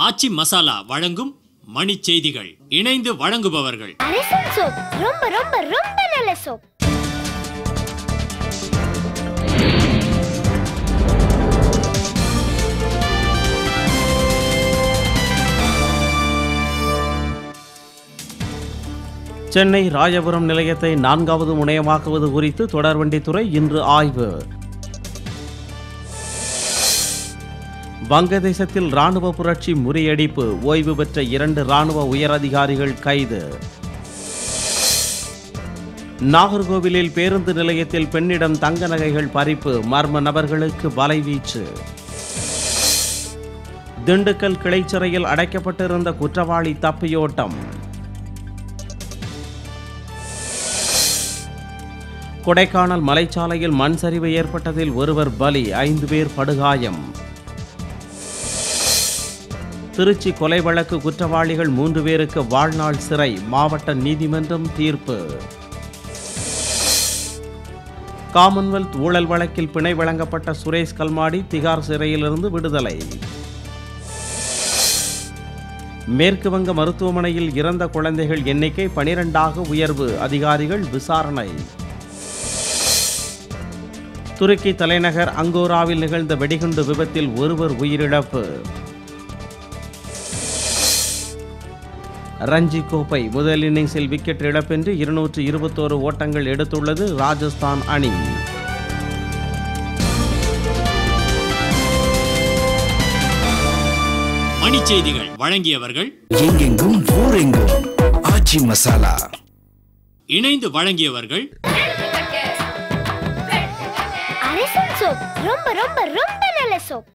ஆச்சி மசாலா வழங்கும் மணிச் செய்திகள். இணைந்து வழங்குபவர்கள் அரசன் சோப். ரொம்ப ரொம்ப ரொம்ப நல்ல சோப். சென்னை ராயபுரம் நிலையத்தை 4வது முனையமாக்குவது குறித்து தொடர்வண்டித்துறை இன்று ஆய்வு. வங்கதேசத்தில் ராணுவ புரட்சி முறியடிப்பு, ஓய்வு பெற்ற 2 ராணுவ உயரதிகாரிகள் கைது. நாகர்கோவிலில் பேருந்து நிலையத்தில் பெண்ணிடம் தங்க நகைகள் பறிப்பு, மர்ம நபர்களுக்கு வலைவீச்சு. திண்டுக்கல் கிளைச்சிறையில் அடைக்கப்பட்டிருந்த குற்றவாளி தப்பியோட்டம். கொடைக்கானல் மலைச்சாலையில் மண் சரிவு ஏற்பட்டதில் ஒருவர் பலி, 5 பேர் படுகாயம். திருச்சி கொலை வழக்கு குற்றவாளிகள் 3 பேருக்கு வாழ்நாள் சிறை, மாவட்ட நீதிமன்றம் தீர்ப்பு. காமன்வெல்த் ஊழல் வழக்கில் பிணை வழங்கப்பட்ட சுரேஷ் கல்மாடி திகார் சிறையிலிருந்து விடுதலை. மேற்கு வங்க மருத்துவமனையில் இறந்த குழந்தைகள் எண்ணிக்கை 12ஆக உயர்வு, அதிகாரிகள் விசாரணை. துருக்கி தலைநகர் அங்கோராவில் நிகழ்ந்த வெடிகுண்டு விபத்தில் ஒருவர் உயிரிழப்பு. ரஞ்சி கோப்பை முதல் இன்னிங்ஸில் விக்கெட் இழப்பின்றி 221 ஓட்டங்கள் எடுத்துள்ளது ராஜஸ்தான் அணி. மணிச் செய்திகள் வழங்கியவர்கள் எங்கெங்கும் ஊரெங்கும் ஆச்சி மசாலா. இணைந்து வழங்கியவர்கள் அரசன் சோப். ரொம்ப ரொம்ப ரொம்ப நல்ல சோப்.